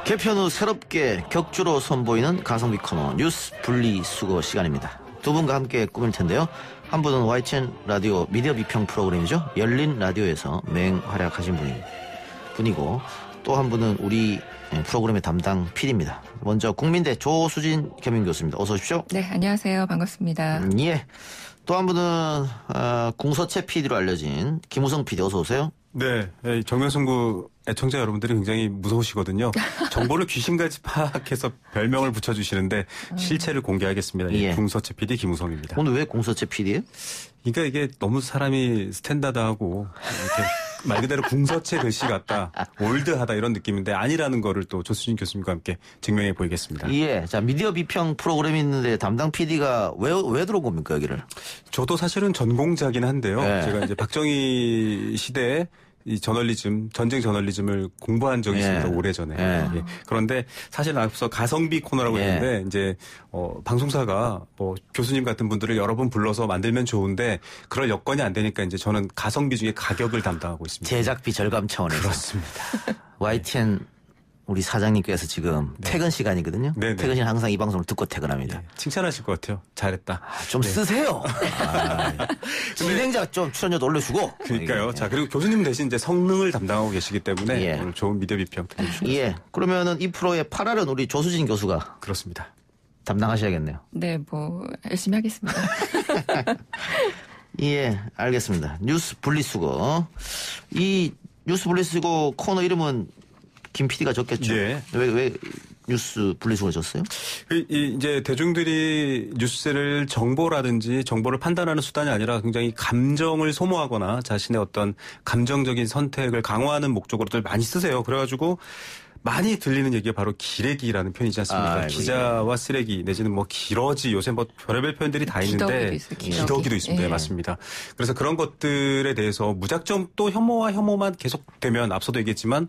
개편 후 새롭게 격주로 선보이는 가성비 코너 뉴스 분리수거 시간입니다. 두 분과 함께 꾸밀 텐데요. 한 분은 YTN 라디오 미디어 비평 프로그램이죠. 열린 라디오에서 맹활약하신 분이고 또 한 분은 우리 프로그램의 담당 PD입니다. 먼저 국민대 조수진 겸임교수입니다. 어서 오십시오. 네, 안녕하세요. 반갑습니다. 예. 또 한 분은 공서채 PD로 알려진 김우성 PD 어서 오세요. 네, 정면승부 애청자 여러분들이 굉장히 무서우시거든요. 정보를 귀신같이 파악해서 별명을 붙여주시는데 실체를 공개하겠습니다. 예. 궁서채 PD 김우성입니다. 오늘 왜 공서채 PD예요? 그러니까 이게 너무 사람이 스탠다드하고 이렇게 말 그대로 궁서채 글씨 같다, 올드하다 이런 느낌인데 아니라는 거를 또 조수진 교수님과 함께 증명해 보이겠습니다. 예, 자 미디어 비평 프로그램이 있는데 담당 PD가 왜 들어온 겁니까 여기를? 저도 사실은 전공자긴 한데요. 네. 제가 이제 박정희 시대에 이 저널리즘, 전쟁 저널리즘을 공부한 적이 있습니다. 오래전에. 예. 그런데 사실 앞서 가성비 코너라고 했는데 이제 방송사가 뭐 교수님 같은 분들을 여러 번 불러서 만들면 좋은데 그럴 여건이 안 되니까 이제 저는 가성비 중에 가격을 담당하고 있습니다. 제작비 절감 차원에서. 그렇습니다. YTN 우리 사장님께서 지금 퇴근 시간이거든요. 네네. 퇴근 시간 항상 이 방송을 듣고 퇴근합니다. 칭찬하실 것 같아요. 잘했다. 좀 쓰세요. 진행자 좀 출연료도 올려주고. 그러니까요. 자, 그리고 교수님 대신 이제 성능을 담당하고 계시기 때문에 예. 오늘 좋은 미디어 비평 들려주시고 예. 그러면은 이 프로의 8할은 우리 조수진 교수가 그렇습니다. 담당하셔야겠네요. 네, 뭐 열심히 하겠습니다. 예, 알겠습니다. 뉴스 분리수거. 이 뉴스 분리수거 코너 이름은 김 PD가 줬겠죠. 네. 왜 뉴스 분리수거를 줬어요? 이제 대중들이 뉴스를 정보라든지 정보를 판단하는 수단이 아니라 굉장히 감정을 소모하거나 자신의 어떤 감정적인 선택을 강화하는 목적으로들 많이 쓰세요. 그래가지고 많이 들리는 얘기가 바로 기레기라는 표현이지 않습니까? 기자와 쓰레기 내지는 뭐 기러지 요새 뭐 별의별 표현들이 다 있는데 기러기도 있습니다. 네, 맞습니다. 그래서 그런 것들에 대해서 무작정 또 혐오와 혐오만 계속되면 앞서도 얘기했지만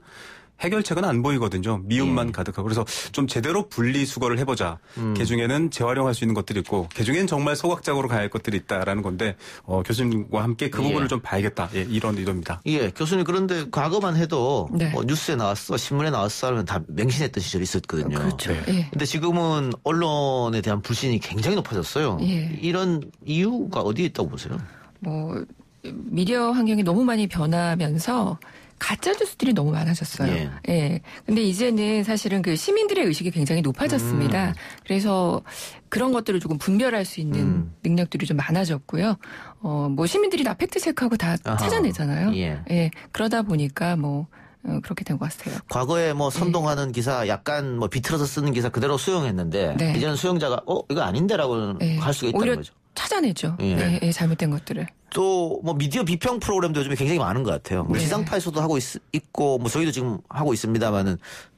해결책은 안 보이거든요. 미움만 가득하고. 그래서 좀 제대로 분리수거를 해보자. 개중에는 재활용할 수 있는 것들이 있고 개중에는 정말 소각장으로 가야 할 것들이 있다라는 건데 교수님과 함께 그 부분을 좀 봐야겠다. 예, 이런 의도입니다. 예, 교수님 그런데 과거만 해도 네. 뉴스에 나왔어, 신문에 나왔어 하면 다 맹신했던 시절이 있었거든요. 그렇죠. 네. 예. 근데 지금은 언론에 대한 불신이 굉장히 높아졌어요. 예. 이런 이유가 어디에 있다고 보세요? 뭐 미디어 환경이 너무 많이 변하면서 가짜 뉴스들이 너무 많아졌어요. 예. 예. 근데 이제는 사실은 그 시민들의 의식이 굉장히 높아졌습니다. 그래서 그런 것들을 조금 분별할 수 있는 능력들이 좀 많아졌고요. 뭐 시민들이 다 팩트 체크하고 다 찾아내잖아요. 예. 예. 그러다 보니까 뭐 그렇게 된 것 같아요. 과거에 뭐 선동하는 기사 약간 뭐 비틀어서 쓰는 기사 그대로 수용했는데 네. 이제는 수용자가 이거 아닌데라고 예. 할 수가 있다는 오히려 거죠. 찾아내죠. 예. 예, 예, 잘못된 것들을. 또 뭐 미디어 비평 프로그램도 요즘에 굉장히 많은 것 같아요. 뭐 네. 지상파에서도 하고 있고 뭐 저희도 지금 하고 있습니다만은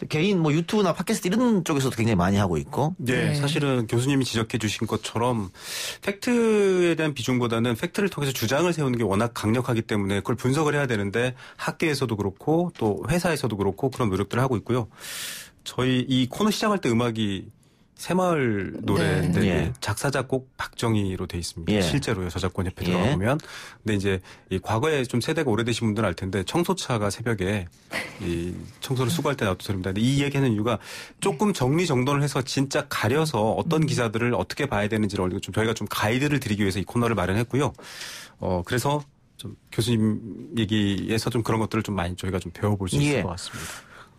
개인 뭐 유튜브나 팟캐스트 이런 쪽에서도 굉장히 많이 하고 있고. 네, 네. 사실은 교수님이 지적해 주신 것처럼 팩트에 대한 비중보다는 팩트를 통해서 주장을 세우는 게 워낙 강력하기 때문에 그걸 분석을 해야 되는데 학계에서도 그렇고 또 회사에서도 그렇고 그런 노력들을 하고 있고요. 저희 이 코너 시작할 때 음악이 새마을 노래인데 네. 예. 작사 작곡 박정희로 돼 있습니다. 예. 실제로요. 저작권 협회 예. 들어가 보면. 근데 이제 이 과거에 좀 세대가 오래되신 분들은 알 텐데 청소차가 새벽에 이 청소를 수거할 때 나왔던 소리입니다. 근데 이 얘기하는 이유가 조금 정리정돈을 해서 진짜 가려서 어떤 기사들을 어떻게 봐야 되는지를 좀 저희가 좀 가이드를 드리기 위해서 이 코너를 마련했고요. 그래서 좀 교수님 얘기에서 좀 그런 것들을 좀 많이 저희가 좀 배워볼 수 있을 예. 것 같습니다.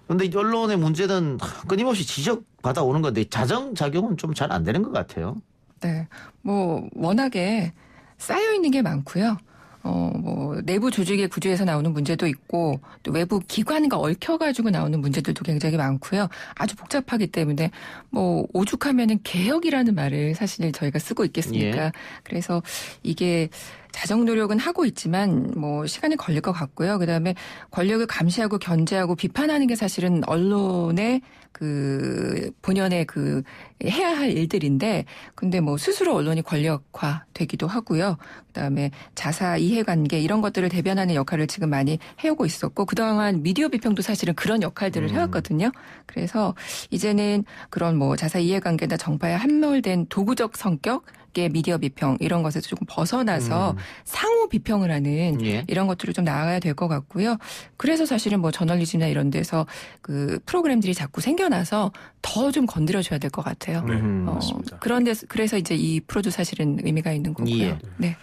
그런데 이 언론의 문제는 끊임없이 지적받아 오는 건데 자정작용은 좀 잘 안 되는 것 같아요. 네. 뭐, 워낙에 쌓여있는 게 많고요. 뭐, 내부 조직의 구조에서 나오는 문제도 있고, 또 외부 기관과 얽혀가지고 나오는 문제들도 굉장히 많고요. 아주 복잡하기 때문에, 뭐, 오죽하면은 개혁이라는 말을 사실 저희가 쓰고 있겠습니까? 예. 그래서 이게 자정 노력은 하고 있지만 뭐 시간이 걸릴 것 같고요. 그다음에 권력을 감시하고 견제하고 비판하는 게 사실은 언론의 그 본연의 그 해야 할 일들인데 근데 뭐 스스로 언론이 권력화 되기도 하고요. 그다음에 자사 이해관계 이런 것들을 대변하는 역할을 지금 많이 해오고 있었고 그동안 미디어 비평도 사실은 그런 역할들을 해왔거든요. 그래서 이제는 그런 뭐 자사 이해관계나 정파에 함몰된 도구적 성격 업계 미디어 비평 이런 것에서 조금 벗어나서 상호 비평을 하는 예. 이런 것들을 좀 나아가야 될 것 같고요. 그래서 사실은 뭐 저널리즘이나 이런 데서 그 프로그램들이 자꾸 생겨나서 더 좀 건드려줘야 될 것 같아요. 네, 맞습니다. 그런데 그래서 이제 이 프로도 사실은 의미가 있는 거고요. 예. 네.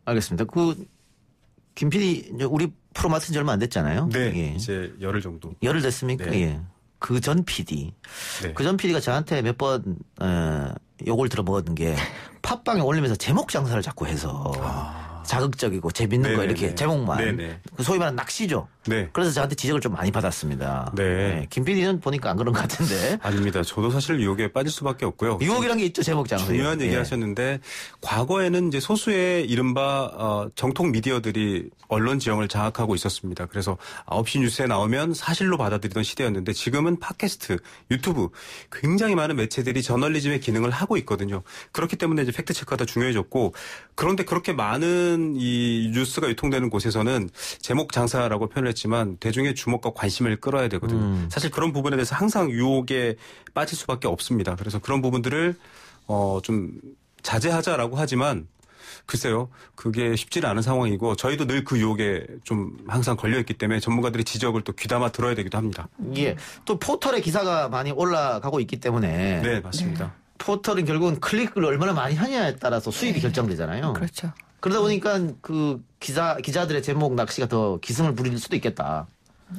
알겠습니다. 김 PD 우리 프로 맡은 지 얼마 안 됐잖아요. 네, 예. 이제 열흘 정도. 열흘 됐습니까? 네. 예. 그 전 PD. 네. 그 전 PD가 저한테 몇 번 욕을 들어먹었던 게 팟빵에 올리면서 제목 장사를 자꾸 해서 자극적이고 재밌는 거 네네네. 이렇게 제목만. 네네. 그 소위 말하는 낚시죠. 네. 그래서 저한테 지적을 좀 많이 받았습니다. 네. 김 PD는 보니까 안 그런 것 같은데. 아닙니다. 저도 사실 유혹에 빠질 수밖에 없고요. 유혹이란 게 있죠, 제목 장사. 중요한 얘기 하셨는데 과거에는 이제 소수의 이른바 정통 미디어들이 언론 지형을 장악하고 있었습니다. 그래서 9시 뉴스에 나오면 사실로 받아들이던 시대였는데 지금은 팟캐스트, 유튜브 굉장히 많은 매체들이 저널리즘의 기능을 하고 있거든요. 그렇기 때문에 이제 팩트 체크가 더 중요해졌고 그런데 그렇게 많은 이 뉴스가 유통되는 곳에서는 제목 장사라고 표현했지만 대중의 주목과 관심을 끌어야 되거든요. 사실 그런 부분에 대해서 항상 유혹에 빠질 수밖에 없습니다. 그래서 그런 부분들을 좀 자제하자라고 하지만 글쎄요, 그게 쉽지는 않은 상황이고 저희도 늘 그 유혹에 좀 항상 걸려있기 때문에 전문가들의 지적을 또 귀담아 들어야 되기도 합니다. 예. 또 포털에 기사가 많이 올라가고 있기 때문에. 네, 맞습니다. 포털은 결국은 클릭을 얼마나 많이 하냐에 따라서 수입이 결정되잖아요. 그렇죠. 그러다 보니까 그 기자들의 제목 낚시가 더 기승을 부릴 수도 있겠다.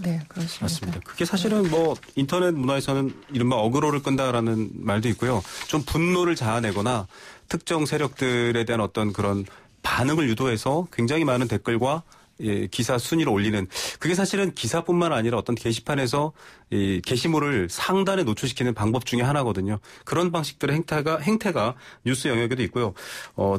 네, 그렇습니다. 맞습니다. 그게 사실은 뭐 인터넷 문화에서는 이른바 어그로를 끈다라는 말도 있고요. 좀 분노를 자아내거나 특정 세력들에 대한 어떤 그런 반응을 유도해서 굉장히 많은 댓글과 기사 순위를 올리는 그게 사실은 기사뿐만 아니라 어떤 게시판에서 이 게시물을 상단에 노출시키는 방법 중에 하나거든요. 그런 방식들의 행태가 뉴스 영역에도 있고요.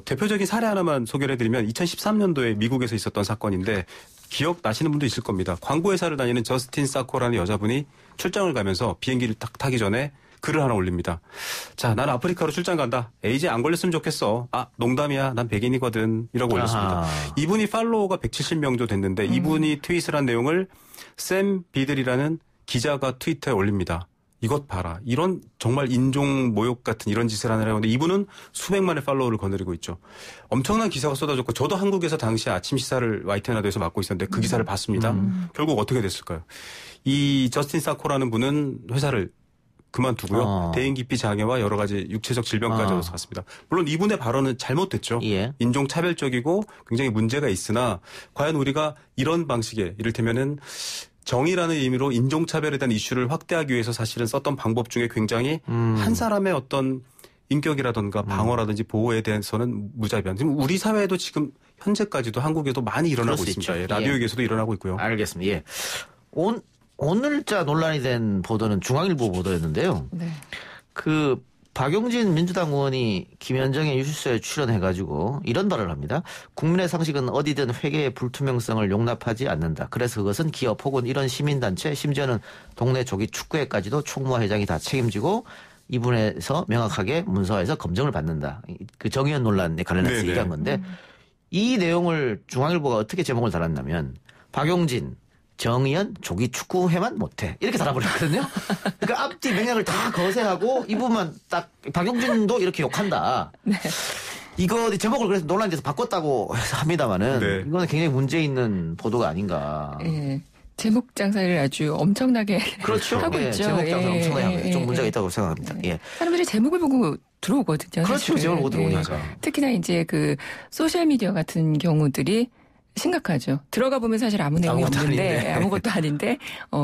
대표적인 사례 하나만 소개를 해드리면 2013년도에 미국에서 있었던 사건인데 기억나시는 분도 있을 겁니다. 광고회사를 다니는 저스틴 사코라는 여자분이 출장을 가면서 비행기를 딱 타기 전에 글을 하나 올립니다. 자, 난 아프리카로 출장 간다. 에이즈에 안 걸렸으면 좋겠어. 아, 농담이야. 난 백인이거든. 이라고 올렸습니다. 아하. 이분이 팔로워가 170명 정도 됐는데 이분이 트윗을 한 내용을 샘 비들이라는 기자가 트위터에 올립니다. 이것 봐라. 이런 정말 인종 모욕 같은 이런 짓을 하느라고 하는데 이분은 수백만의 팔로워를 거느리고 있죠. 엄청난 기사가 쏟아졌고 저도 한국에서 당시 아침 시사를 YTN 라디오에서 맡고 있었는데 그 기사를 봤습니다. 결국 어떻게 됐을까요? 이 저스틴 사코라는 분은 회사를 그만두고요. 대인기피 장애와 여러 가지 육체적 질병까지 얻어갔습니다. 물론 이분의 발언은 잘못됐죠. 예. 인종차별적이고 굉장히 문제가 있으나 과연 우리가 이런 방식의 이를테면은 정의라는 의미로 인종차별에 대한 이슈를 확대하기 위해서 사실은 썼던 방법 중에 굉장히 한 사람의 어떤 인격이라든가 방어라든지 보호에 대해서는 무자비한. 지금 우리 사회에도 지금 현재까지도 한국에도 많이 일어나고 그럴 수 있습니다. 있죠. 예, 라디오에서도 예. 일어나고 있고요. 알겠습니다. 예. 오늘자 논란이 된 보도는 중앙일보 보도였는데요. 네. 그 박용진 민주당 의원이 김현정의 뉴스에 출연해가지고 이런 발언을 합니다. 국민의 상식은 어디든 회계의 불투명성을 용납하지 않는다. 그래서 그것은 기업 혹은 이런 시민단체 심지어는 동네 조기 축구회까지도 총무와 회장이 다 책임지고 이분에서 명확하게 문서화해서 검증을 받는다. 그 정의원 논란에 관련해서 네네. 얘기한 건데 이 내용을 중앙일보가 어떻게 제목을 달았냐면 박용진 정의연 조기 축구회만 못해 이렇게 달아버렸거든요. 그러니까 앞뒤 맥락을 다 거세하고 이 부분만 딱 박용진도 이렇게 욕한다. 네. 이거 제목을 그래서 논란돼서 바꿨다고 해서 합니다만은 네. 이거는 굉장히 문제 있는 보도가 아닌가. 예. 제목 장사를 아주 엄청나게 그렇죠. 하고 예, 있죠. 제목 장사 예, 엄청나게 예, 좀 예, 문제가 예. 있다고 생각합니다. 예. 사람들이 제목을 보고 들어오거든요. 그렇죠. 사실은. 제목을 보고 예. 들어오니까. 특히나 이제 그 소셜 미디어 같은 경우들이 심각하죠. 들어가 보면 사실 아무 내용이 아무것도 없는데 아닌데. 아무것도 아닌데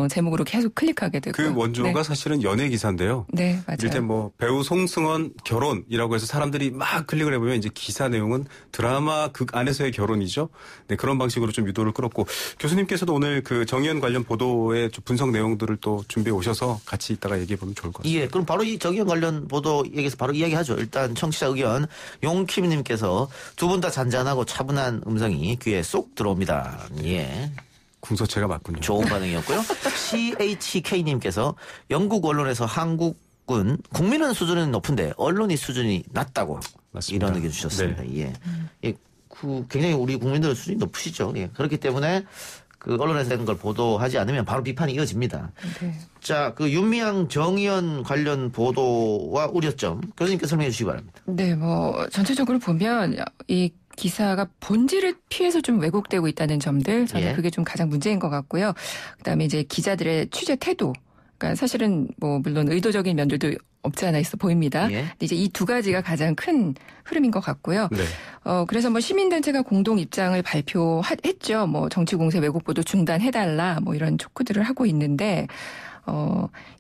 제목으로 계속 클릭하게 되고. 그 원조가 네. 사실은 연예 기사인데요. 네, 맞아요. 이를테면 뭐 배우 송승헌 결혼이라고 해서 사람들이 막 클릭을 해보면 이제 기사 내용은 드라마 극 안에서의 결혼이죠. 네, 그런 방식으로 좀 유도를 끌었고 교수님께서도 오늘 그 정의연 관련 보도의 좀 분석 내용들을 또 준비해 오셔서 같이 이따가 얘기해 보면 좋을 것 같습니다. 예, 그럼 바로 이 정의연 관련 보도 얘기해서 바로 이야기하죠. 일단 청취자 의견 용킴님께서 두 분 다 잔잔하고 차분한 음성이 귀에 쏙 들어옵니다. 예. 궁서체가 맞군요. 좋은 반응이었고요. CHK님께서 영국 언론에서 한국은 국민은 수준은 높은데 언론이 수준이 낮다고 맞습니다. 이런 의견 주셨습니다. 예. 예. 굉장히 우리 국민들의 수준이 높으시죠. 예. 그렇기 때문에 그 언론에서 된 걸 보도하지 않으면 바로 비판이 이어집니다. 네. 자, 그 윤미향 정의연 관련 보도와 우려점 교수님께 설명해 주시기 바랍니다. 네, 뭐 전체적으로 보면 이 기사가 본질을 피해서 좀 왜곡되고 있다는 점들 저는 예. 그게 좀 가장 문제인 것 같고요. 그다음에 이제 기자들의 취재 태도. 그러니까 사실은 뭐 물론 의도적인 면들도 없지 않아 있어 보입니다. 예. 근데 이제 이 두 가지가 가장 큰 흐름인 것 같고요. 네. 그래서 뭐 시민단체가 공동 입장을 발표했죠. 뭐 정치 공세 왜곡 보도 중단해달라 뭐 이런 촉구들을 하고 있는데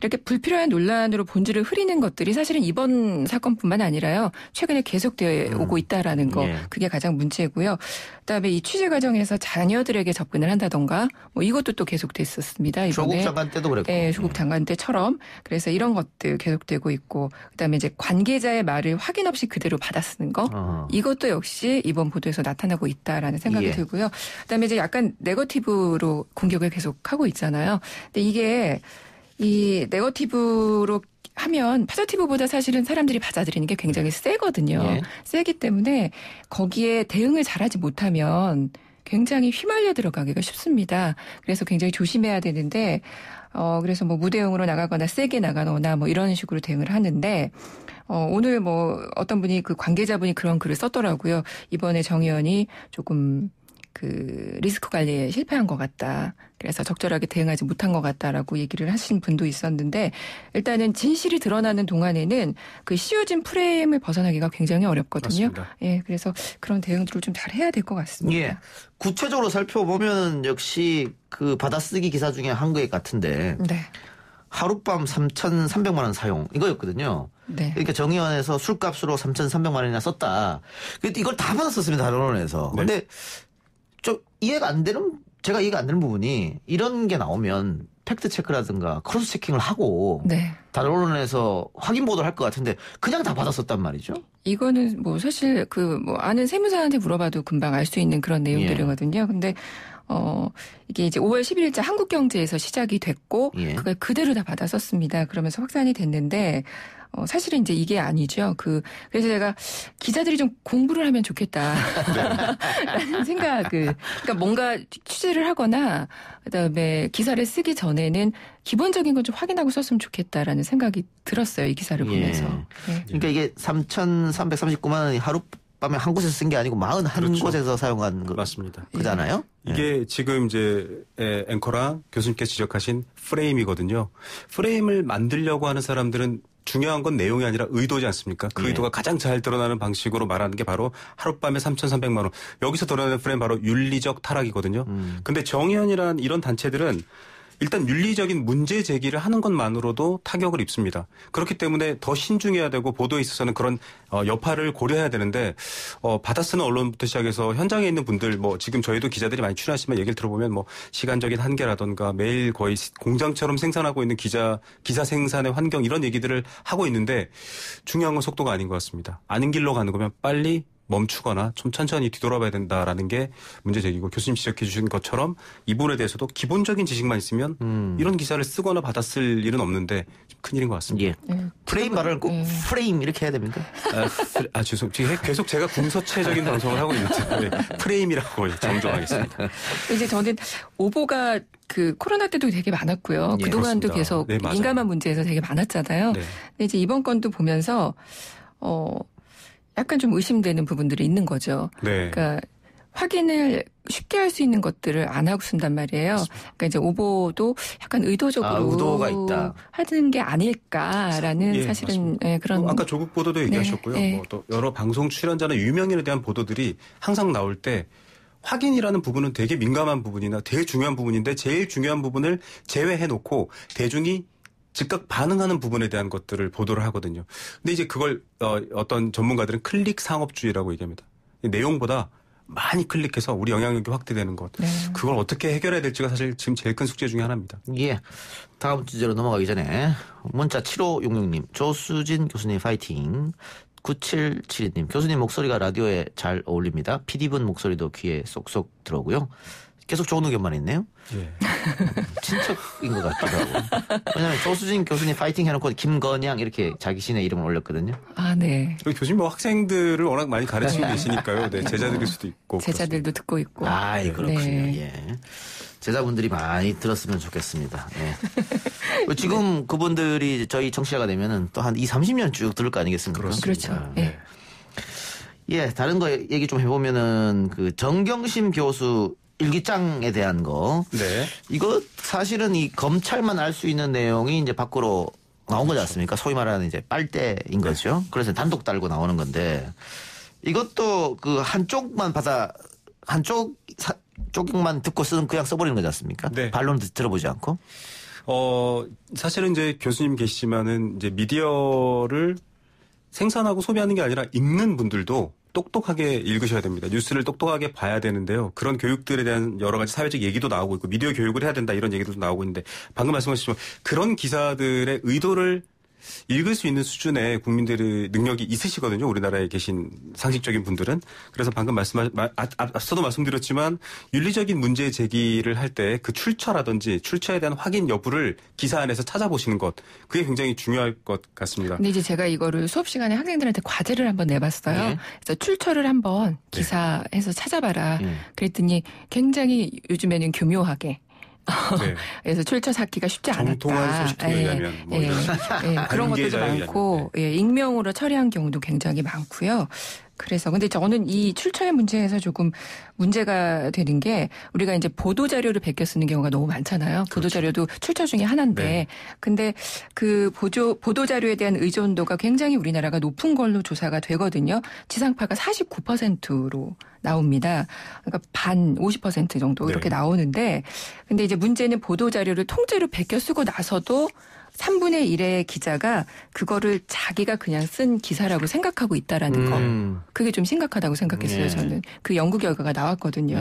이렇게 불필요한 논란으로 본질을 흐리는 것들이 사실은 이번 사건뿐만 아니라요. 최근에 계속되어 오고 있다라는 거. 예. 그게 가장 문제고요. 그다음에 이 취재 과정에서 자녀들에게 접근을 한다던가 뭐 이것도 또 계속됐었습니다. 이번에. 조국 장관 때도 그랬고. 네, 조국 장관 때처럼. 그래서 이런 것들 계속되고 있고 그다음에 이제 관계자의 말을 확인 없이 그대로 받아쓰는 거. 이것도 역시 이번 보도에서 나타나고 있다라는 생각이 예. 들고요. 그다음에 이제 약간 네거티브로 공격을 계속하고 있잖아요. 근데 이게 이 네거티브로 하면 포지티브보다 사실은 사람들이 받아들이는 게 굉장히 세거든요. 예. 세기 때문에 거기에 대응을 잘하지 못하면 굉장히 휘말려 들어가기가 쉽습니다. 그래서 굉장히 조심해야 되는데 그래서 뭐 무대응으로 나가거나 세게 나가거나 뭐 이런 식으로 대응을 하는데 오늘 뭐 어떤 분이 그 관계자분이 그런 글을 썼더라고요. 이번에 정 의원이 조금 그 리스크 관리에 실패한 것 같다. 그래서 적절하게 대응하지 못한 것 같다라고 얘기를 하신 분도 있었는데 일단은 진실이 드러나는 동안에는 그 씌워진 프레임을 벗어나기가 굉장히 어렵거든요. 맞습니다. 예, 그래서 그런 대응들을 좀 잘 해야 될 것 같습니다. 예. 구체적으로 살펴보면 역시 그 받아쓰기 기사 중에 한 것 같은데 네. 하룻밤 3,300만 원 사용 이거였거든요. 네. 그러니까 정의원에서 술값으로 3,300만 원이나 썼다. 이걸 다 받았었습니다. 다른 언론에서. 네. 근데 제가 이해가 안 되는 부분이 이런 게 나오면 팩트 체크라든가 크로스 체킹을 하고 네. 다른 언론에서 확인 보도를 할 것 같은데 그냥 다 받았었단 말이죠. 이거는 뭐 사실 그 뭐 아는 세무사한테 물어봐도 금방 알 수 있는 그런 내용들이거든요. 근데 이게 이제 5월 11일자 한국경제에서 시작이 됐고 예. 그걸 그대로 다 받아 썼습니다. 그러면서 확산이 됐는데 사실은 이제 이게 아니죠. 그래서 제가 기자들이 좀 공부를 하면 좋겠다. 라는 생각을. 그러니까 뭔가 취재를 하거나 그다음에 기사를 쓰기 전에는 기본적인 건 좀 확인하고 썼으면 좋겠다라는 생각이 들었어요. 이 기사를 보면서. 네. 그러니까 이게 3,339만 원이 하룻밤에 한 곳에서 쓴 게 아니고 41곳에서 사용한 거. 맞습니다. 그잖아요. 이게 지금 이제 앵커랑 교수님께서 지적하신 프레임이거든요. 프레임을 만들려고 하는 사람들은 중요한 건 내용이 아니라 의도지 않습니까? 그 예. 의도가 가장 잘 드러나는 방식으로 말하는 게 바로 하룻밤에 3,300만 원. 여기서 드러나는 프레임 바로 윤리적 타락이거든요. 근데 정의연이란 이런 단체들은 일단 윤리적인 문제 제기를 하는 것만으로도 타격을 입습니다. 그렇기 때문에 더 신중해야 되고 보도에 있어서는 그런 여파를 고려해야 되는데 받아쓰는 언론부터 시작해서 현장에 있는 분들 뭐 지금 저희도 기자들이 많이 출연하시면 얘기를 들어보면 뭐 시간적인 한계라든가 매일 거의 공장처럼 생산하고 있는 기사 생산의 환경 이런 얘기들을 하고 있는데 중요한 건 속도가 아닌 것 같습니다. 아닌 길로 가는 거면 빨리 멈추거나 좀 천천히 뒤돌아봐야 된다라는 게 문제 제기고 교수님 지적해 주신 것처럼 이 부분에 대해서도 기본적인 지식만 있으면 이런 기사를 쓰거나 받았을 일은 없는데 좀 큰일인 것 같습니다. 예. 프레임 발언을 꼭 프레임 이렇게 해야 됩니까? 죄송합니다. 계속 제가 궁서체적인 방송을 하고 있는데 프레임이라고 정정하겠습니다. 이제 저는 오보가 그 코로나 때도 되게 많았고요. 예, 그동안도 그렇습니다. 계속 네, 맞아요. 민감한 문제에서 되게 많았잖아요. 네. 근데 이제 이번 건도 보면서 약간 좀 의심되는 부분들이 있는 거죠. 네. 그러니까 확인을 쉽게 할 수 있는 것들을 안 하고 쓴단 말이에요. 그러니까 이제 오보도 약간 의도적으로 의도가 있다. 하는 게 아닐까라는 예, 사실은 맞습니다. 그런 아까 조국 보도도 얘기하셨고요. 네. 뭐 또 여러 방송 출연자나 유명인에 대한 보도들이 항상 나올 때 확인이라는 부분은 되게 민감한 부분이나 되게 중요한 부분인데 제일 중요한 부분을 제외해 놓고 대중이 즉각 반응하는 부분에 대한 것들을 보도를 하거든요. 근데 이제 그걸 어떤 전문가들은 클릭 상업주의라고 얘기합니다. 내용보다 많이 클릭해서 우리 영향력이 확대되는 것. 네. 그걸 어떻게 해결해야 될지가 사실 지금 제일 큰 숙제 중에 하나입니다. 예. 다음 주제로 넘어가기 전에 문자 7566님 조수진 교수님 파이팅. 9772님 교수님 목소리가 라디오에 잘 어울립니다. PD분 목소리도 귀에 쏙쏙 들어오고요. 계속 좋은 의견만 있네요. 예. 친척인 것 같기도 하고. 왜냐하면 조수진 교수님 파이팅 해놓고 김건양 이렇게 자기 신의 이름을 올렸거든요. 아, 네. 그리고 교수님 뭐 학생들을 워낙 많이 가르치고 계시니까요. 네, 제자들일 수도 있고. 제자들도 듣고 있고. 그렇군요. 네. 예. 제자분들이 많이 들었으면 좋겠습니다. 예. 지금 그분들이 저희 청취자가 되면은 또 한 30년 쭉 들을 거 아니겠습니까? 그렇죠. 예. 예, 다른 거 얘기 좀 해보면은 그 정경심 교수 일기장에 대한 거. 네. 이거 사실은 이 검찰만 알 수 있는 내용이 이제 밖으로 나온 거지 않습니까? 소위 말하는 이제 빨대인 거죠. 그래서 단독 달고 나오는 건데 이것도 그 한쪽만 쪽만 듣고 쓰는 그냥 써버리는 거지 않습니까? 네. 반론을 들어보지 않고. 사실은 이제 교수님 계시지만은 이제 미디어를 생산하고 소비하는 게 아니라 읽는 분들도 똑똑하게 읽으셔야 됩니다. 뉴스를 똑똑하게 봐야 되는데요. 그런 교육들에 대한 여러 가지 사회적 얘기도 나오고 있고 미디어 교육을 해야 된다 이런 얘기도 나오고 있는데 방금 말씀하셨지만 그런 기사들의 의도를 읽을 수 있는 수준의 국민들의 능력이 있으시거든요. 우리나라에 계신 상식적인 분들은. 그래서 방금 앞서도 말씀드렸지만 윤리적인 문제 제기를 할 때 그 출처라든지 출처에 대한 확인 여부를 기사 안에서 찾아보시는 것. 그게 굉장히 중요할 것 같습니다. 근데 이제 제가 이거를 수업 시간에 학생들한테 과제를 한번 내봤어요. 네. 그래서 출처를 한번 기사에서 찾아봐라. 그랬더니 굉장히 요즘에는 교묘하게 네. 그래서 출처 찾기가 쉽지 않았다. 정통한 소식통에 의하면 뭐 이런 그런 것도 많고 익명으로 처리한 경우도 굉장히 많고요. 그래서 근데 저는 이 출처의 문제에서 조금 문제가 되는 게 우리가 이제 보도 자료를 베껴 쓰는 경우가 너무 많잖아요. 보도 자료도 출처 중에 하나인데 네. 근데 그 보도 자료에 대한 의존도가 굉장히 우리나라가 높은 걸로 조사가 되거든요. 지상파가 49%로 나옵니다. 그러니까 반 50% 정도 이렇게 나오는데 근데 이제 문제는 보도 자료를 통째로 베껴 쓰고 나서도 3분의 1의 기자가 그거를 자기가 그냥 쓴 기사라고 생각하고 있다라는 거. 그게 좀 심각하다고 생각했어요. 저는. 그 연구 결과가 나왔거든요.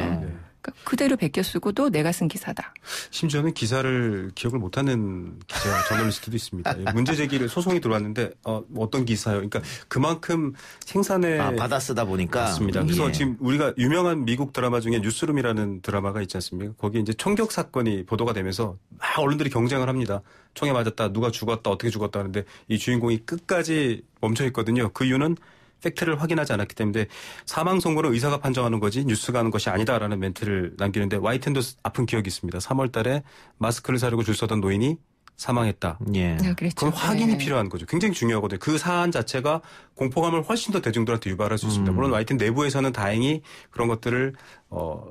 그러니까 그대로 베껴 쓰고도 내가 쓴 기사다. 심지어는 기사를 기억을 못하는 기자 저널리스트도 있습니다. 문제 제기를 소송이 들어왔는데 어떤 기사요? 그러니까 그만큼 생산에 받아 쓰다 보니까 맞습니다. 그래서 지금 우리가 유명한 미국 드라마 중에 뉴스룸이라는 드라마가 있지 않습니까? 거기 이제 총격 사건이 보도가 되면서 막 언론들이 경쟁을 합니다. 총에 맞았다, 누가 죽었다, 어떻게 죽었다 하는데 이 주인공이 끝까지 멈춰 있거든요. 그 이유는 팩트를 확인하지 않았기 때문에 사망 선고는 의사가 판정하는 거지 뉴스가 하는 것이 아니다라는 멘트를 남기는데 와이텐도 아픈 기억이 있습니다. 3월 달에 마스크를 사려고 줄 서던 노인이 사망했다. 예. 그렇죠. 그건 확인이 필요한 거죠. 굉장히 중요하거든요. 그 사안 자체가 공포감을 훨씬 더 대중들한테 유발할 수 있습니다. 물론 와이텐 내부에서는 다행히 그런 것들을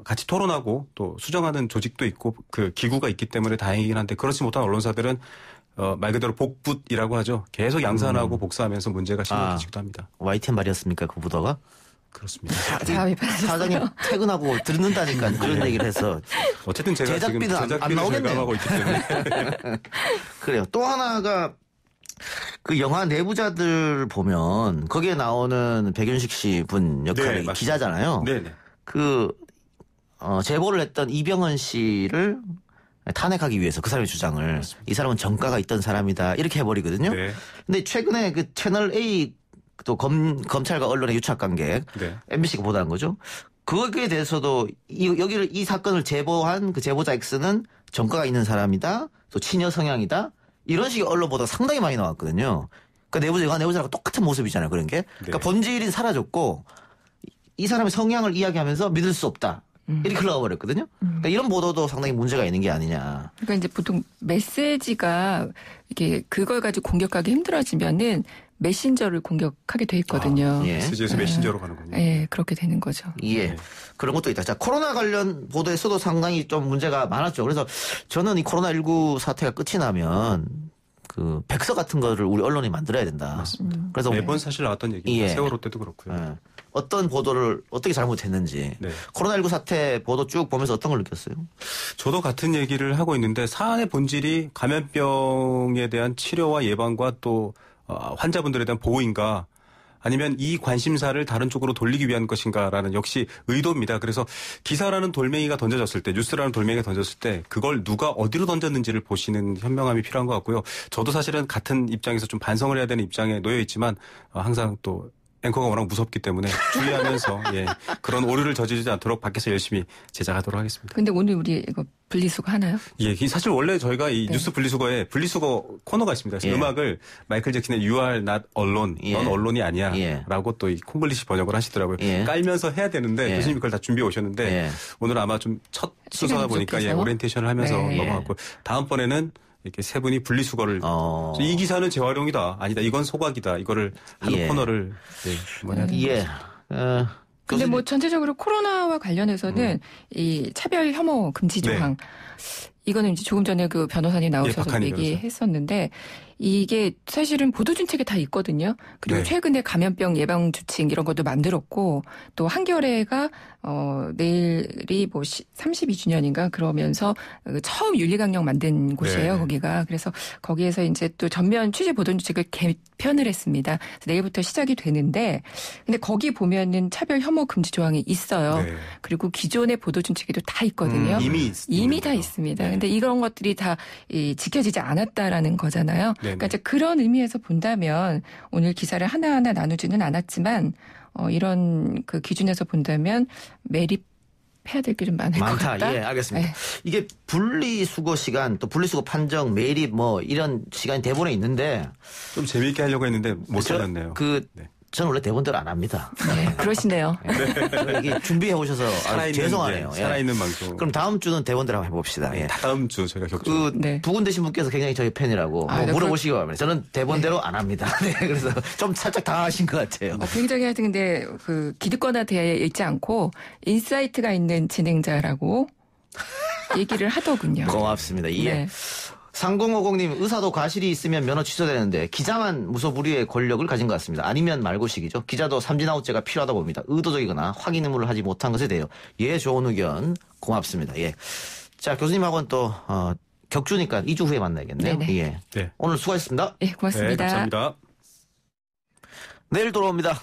같이 토론하고 또 수정하는 조직도 있고 그 기구가 있기 때문에 다행이긴 한데 그렇지 못한 언론사들은 말 그대로 복붙이라고 하죠. 계속 양산하고 복사하면서 문제가 심각해지기도 합니다. YTN 말이었습니까? 그 보도가? 그렇습니다. 사장님 퇴근하고 듣는다니까 그런 얘기를 해서 어쨌든 제가 지금 제작비는 안 나오겠네요. 절감하고 있기 때문에. 그래요. 또 하나가 그 영화 내부자들 보면 거기에 나오는 백윤식 씨 분 역할이 네, 기자잖아요. 네네. 그 제보를 했던 이병헌 씨를 탄핵하기 위해서 그 사람의 주장을 맞습니다. 이 사람은 정가가 있던 사람이다 이렇게 해버리거든요. 네. 근데 최근에 그 채널 A 또 검찰과 언론의 유착관계 MBC가 보도한 거죠. 거기에 대해서도 이 사건을 제보한 그 제보자 X는 정가가 있는 사람이다. 또 친여 성향이다. 이런 식의 언론 보도가 상당히 많이 나왔거든요. 그러니까 내부자랑 똑같은 모습이잖아요. 그런 게. 그러니까 본질이 사라졌고 이 사람의 성향을 이야기하면서 믿을 수 없다. 이렇게 흘러가 버렸거든요. 그러니까 이런 보도도 상당히 문제가 있는 게 아니냐. 그러니까 이제 보통 메시지가 이렇게 그걸 가지고 공격하기 힘들어지면은 메신저를 공격하게 돼 있거든요. 메시지에서 메신저로 가는군요. 예, 그렇게 되는 거죠. 예. 그런 것도 있다. 자, 코로나 관련 보도에서도 상당히 좀 문제가 많았죠. 그래서 저는 이 코로나19 사태가 끝이 나면 그 백서 같은 거를 우리 언론이 만들어야 된다. 맞습니다. 그래서 매번 사실 나왔던 얘기입니다. 세월호 때도 그렇고요. 어떤 보도를 어떻게 잘못했는지. 코로나19 사태 보도 쭉 보면서 어떤 걸 느꼈어요? 저도 같은 얘기를 하고 있는데 사안의 본질이 감염병에 대한 치료와 예방과 또 환자분들에 대한 보호인가 아니면 이 관심사를 다른 쪽으로 돌리기 위한 것인가라는 역시 의도입니다. 그래서 기사라는 돌멩이가 던져졌을 때 뉴스라는 돌멩이가 던졌을 때 그걸 누가 어디로 던졌는지를 보시는 현명함이 필요한 것 같고요. 저도 사실은 같은 입장에서 좀 반성을 해야 되는 입장에 놓여 있지만 항상 또 앵커가 워낙 무섭기 때문에 주의하면서 예, 그런 오류를 저지르지 않도록 밖에서 열심히 제작하도록 하겠습니다. 근데 오늘 우리 이거 분리수거 하나요? 예, 사실 원래 저희가 이 네. 뉴스 분리수거에 분리수거 코너가 있습니다. 그래서 예. 음악을 마이클 잭슨의 You Are Not Alone, 예. 넌 언론이 예. 아니야라고 또 이 콩글리시 번역을 하시더라고요. 예. 깔면서 해야 되는데 예. 교수님이 그걸 다 준비해 오셨는데 예. 오늘 아마 좀 첫 시간이 수사다 보니까 예, 부족해서. 오리엔테이션을 하면서 네. 넘어갔고 다음번에는 이렇게 세 분이 분리수거를 이 기사는 재활용이다. 아니다. 이건 소각이다. 이거를 하는 예. 코너를 네, 한번 해야 됩니다. 예. 근데 뭐 전체적으로 코로나와 관련해서는 이 차별 혐오 금지 조항 이거는 이제 조금 전에 그 변호사님 나오셔서 박한희 얘기했었는데 이게 사실은 보도준책에 다 있거든요. 그리고 네. 최근에 감염병 예방 주칙 이런 것도 만들었고 또 한겨레가 내일이 뭐 32주년인가 그러면서 처음 윤리강령 만든 곳이에요. 네. 거기가. 그래서 거기에서 이제 또 전면 취재 보도준책을 개편을 했습니다. 그래서 내일부터 시작이 되는데 근데 거기 보면은 차별 혐오 금지 조항이 있어요. 네. 그리고 기존의 보도준책에도 다 있거든요. 이미 다 있습니다. 네. 근데 이런 것들이 다 지켜지지 않았다라는 거잖아요. 네네. 그러니까 이제 그런 의미에서 본다면 오늘 기사를 하나하나 나누지는 않았지만 이런 그 기준에서 본다면 매립해야 될 길은 많을 것 많다. 같다. 예, 알겠습니다. 네. 이게 분리수거 시간 또 분리수거 판정 매립 뭐 이런 시간이 대본에 있는데 좀 재미있게 하려고 했는데 못 살렸네요. 네. 저는 원래 대본대로 안 합니다. 네, 그러시네요. 이게 준비해 오셔서 죄송하네요. 예. 살아있는 방송. 그럼 다음 주는 대본대로 한번 해봅시다. 예. 다음 주 저희가 격주. 그 네. 부근되신 분께서 굉장히 저희 팬이라고 아, 뭐 네, 물어보시기 바랍니다. 저는 대본대로 안 합니다. 네, 그래서 좀 살짝 당하신 것 같아요. 굉장히 하여튼 근데 그 기득권화 되어 있지 않고 인사이트가 있는 진행자라고 얘기를 하더군요. 고맙습니다. 예. 네. 3050님 의사도 과실이 있으면 면허 취소되는데 기자만 무소불위의 권력을 가진 것 같습니다. 아니면 말고식이죠. 기자도 삼진아웃제가 필요하다 봅니다. 의도적이거나 확인 의무를 하지 못한 것에 대해요. 예, 좋은 의견 고맙습니다. 예. 자, 교수님하고는 또 격주니까 2주 후에 만나야겠네요. 네네. 예. 네. 오늘 수고하셨습니다. 네, 고맙습니다. 네, 감사합니다. 내일 돌아옵니다.